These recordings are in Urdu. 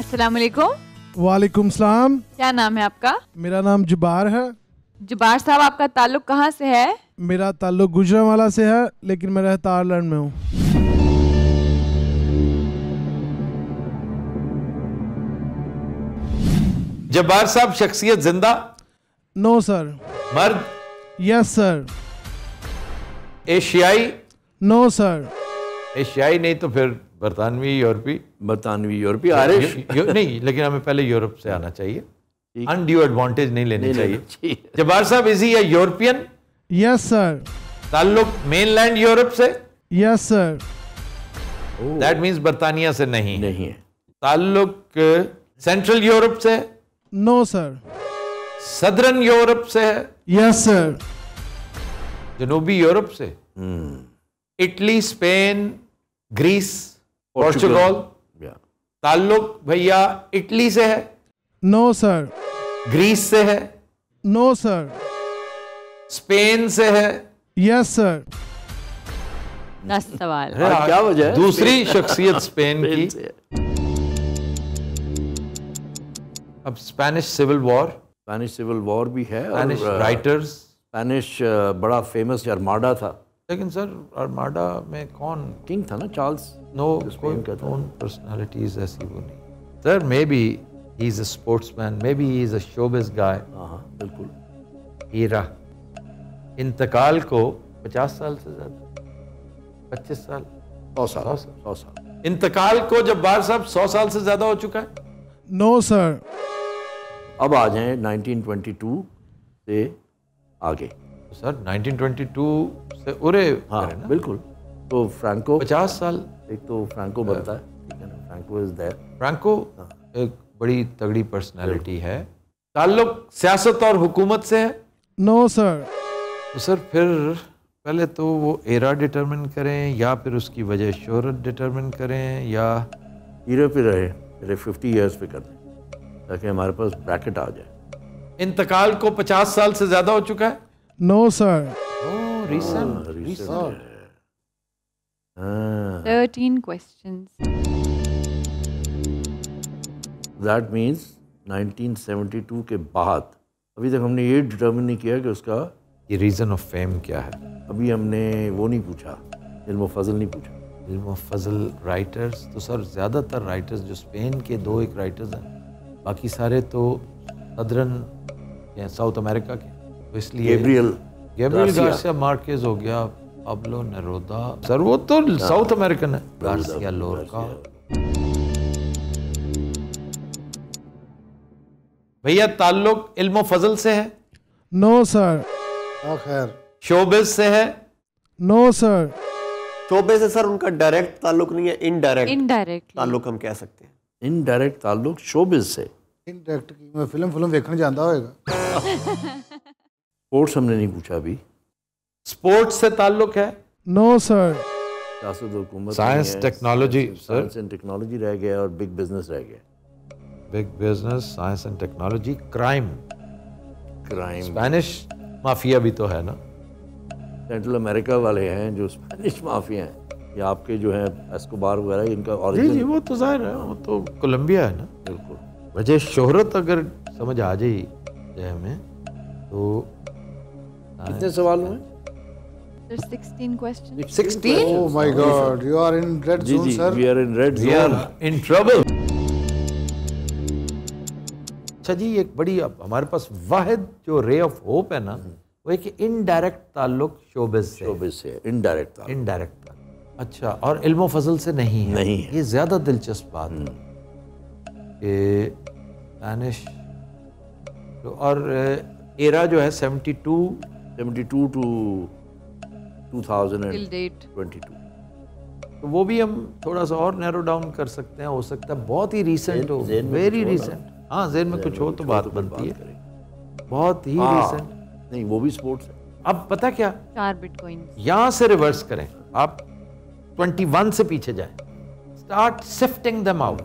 السلام علیکم. وعلیکم السلام. کیا نام ہے آپ کا؟ میرا نام جبار ہے. جبار صاحب آپ کا تعلق کہاں سے ہے؟ میرا تعلق گوجرانوالہ سے ہے لیکن میں رہتا آئرلینڈ میں ہوں. جبار صاحب شخصیت زندہ؟ نو سر. مرد؟ یس سر. ایشیائی؟ نو سر. ایشیائی نہیں تو پھر برطانوی یورپی آئرش نہیں، لیکن ہمیں پہلے یورپ سے آنا چاہیے. انڈیو ایڈوانٹیج نہیں لینی چاہیے. جبار صاحب از ہی اے یورپین؟ یس سر. تعلق مین لینڈ یورپ سے؟ یس سر. دیٹ مینس برطانیہ سے نہیں ہے. تعلق سینٹرل یورپ سے؟ نو سر. صدرن یورپ سے ہے؟ یس سر. جنوبی یورپ سے؟ Italy, Spain, Greece, Portugal. تعلق بھیا اٹلی سے ہے؟ نو سر. گریس سے ہے؟ نو سر. اسپین سے ہے؟ یس سر. 10 سوال. کیا وجہ ہے؟ دوسری شخصیت اسپین کی. اب اسپینش سول وار بھی ہے. Spanish writers. اسپینش بڑا فیمس ارماڈا تھا. لیکن سر ارماڈا میں کون کنگ تھا نا، چارلز. نو کون پرسنالٹیز ایسی وہ نہیں. Sir maybe he is a sportsman, maybe he is a showbiz guy. ہاں بالکل. ہیرا انتقال کو 50 سال سے زیادہ، 25 سال، 100 سال. انتقال کو جبار صاحب 100 سال سے زیادہ ہو چکا ہے. نو سر. اب آ جائیں 1922 سے آگے. سر 1922 سے ارے. ہاں بالکل. تو فرانکو 50 سال. ایک تو فرانکو بنتا ہے، فرانکو از دیر. فرانکو ایک بڑی تگڑی پرسنالٹی ہے. تعلق سیاست اور حکومت سے ہے؟ نو سر. تو سر پھر پہلے تو وہ ایرا ڈٹرمن کریں یا پھر اس کی وجہ شہرت ڈٹرمن کریں یا ایرے پہ رہے 50 ایئرس پہ کر دیں تاکہ ہمارے پاس بریکٹ آ جائے. انتقال کو 50 سال سے زیادہ ہو چکا ہے؟ نو سر. ریسنٹ. 13 questions. دیٹ مینس 1972 کے بعد ابھی تک ہم نے یہ ڈٹرمن نہیں کیا کہ اس کا یہ ریزن آف فیم کیا ہے. ابھی ہم نے وہ نہیں پوچھا، علم و فضل نہیں پوچھا. علم و فضل رائٹرز تو سر زیادہ تر رائٹرز جو اسپین کے 2 رائٹرز ہیں، باقی سارے تو صدرن یا ساؤتھ امریکہ کے. تو اس لیے گیبریل گارسیا مارکیز ہو گیا، پابلو نیرودا. سر وہ تو ساؤتھ امریکن ہے. گارسیا لورکا. بھیا تعلق علم و فضل سے ہے؟ نو سر. خیر. شوبز سے ہے؟ نو سر. شعبے سے سر ان کا ڈائریکٹ تعلق نہیں ہے، انڈائریکٹ تعلق ہم کہہ سکتے ہیں. انڈائریکٹ تعلق شوبز سے. انڈائریکٹ کی میں فلم دیکھنے جاتا ہوئے گا. اسپورٹس ہم نے نہیں پوچھا ابھی. اسپورٹس سے تعلق ہے؟ نو سر. سیاست حکومت. Science technology. Science and technology رہ گیا اور بگ بزنس رہ گیا. Big business, science and technology. Crime. Crime Spanish mafia بھی تو ہے نا. سینٹرل امریکہ والے ہیں جو اسپینش مافیا ہیں، یا آپ کے جو ہیں اسکوبار وغیرہ، ان کا اوریجن. جی وہ تو ظاہر ہے، وہ تو کولمبیا ہے نا. بالکل. وجہ شہرت اگر سمجھ آ جائے ہمیں تو. کتنے سوال ہوئے؟ 16 questions. 16. Oh my God, you are in red zone, sir. We are in red We are zone. in trouble. اچھا جی، ایک بڑی ہمارے پاس واحد جو رے آف ہوپ ہے نا، وہ ایک انڈائریکٹ تعلق شوبز سے. انڈائریکٹ تعلق. انڈائریکٹ تعلق. اچھا، اور علم و فضل سے نہیں ہے. یہ زیادہ دلچسپ بات ہے کہ اسپینش اور ایرا جو ہے 72 to 2022. تو وہ بھی ہم تھوڑا سا اور نیرو ڈاؤن کر سکتے ہیں. ہو سکتا ہے بہت ہی ریسنٹ ہو، ویری ریسنٹ. ہاں ذہن میں کچھ ہو تو بات بنتی ہے. بہت ہی ریسنٹ. نہیں وہ بھی سپورٹس ہے. اب پتہ کیا، 4 Bitcoins. یہاں سے ریورس کریں، آپ 21 سے پیچھے جائیں. Start sifting them out.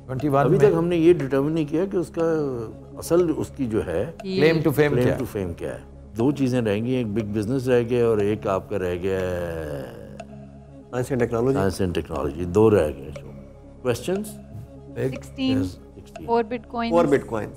21 ابھی تک ہم نے یہ ڈٹرمن نہیں کیا کہ اس کا اصل اس کی جو ہے کلیم ٹو فیم کیا ہے. 2 چیزیں رہیں گی، ایک بگ بزنس رہ گیا اور ایک آپ کا رہ گیا سائنس اینڈ ٹیکنالوجی. 2 رہ گئے. Questions 16. 4 bitcoins. 4 bitcoins.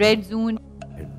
Red zone.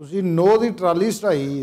ਤੁਸੀਂ ਨੋ ਦੀ trolley ਸਟਾਈ।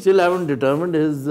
still haven't determined his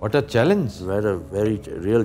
What a challenge. very real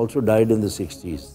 also died in the 60s,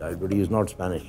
died, but he is not Spanish।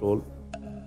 toll,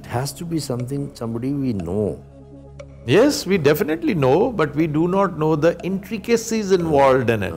It has to be somebody we know। Yes, we definitely know, but we do not know the intricacies involved in it.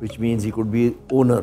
which means he could be owner,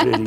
really।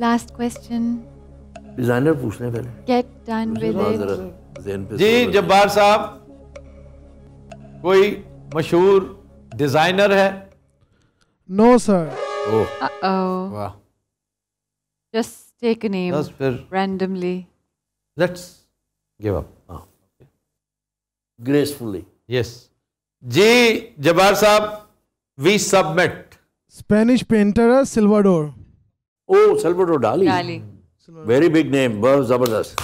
Last question. Designer پوچھ لیں پہلے. Get done with it. ذہن پہ جی جبار صاحب کوئی مشہور ڈیزائنر ہے؟ نو سر. Uh-oh. واہ. Just take a name بس پھر randomly. Let's give up. Gracefully. Yes جی جبار صاحب وی سبمٹ. اسپینش پینٹر ہے سلواڈور. او Salvador Dali. Dali. Very big name. بہت زبردست.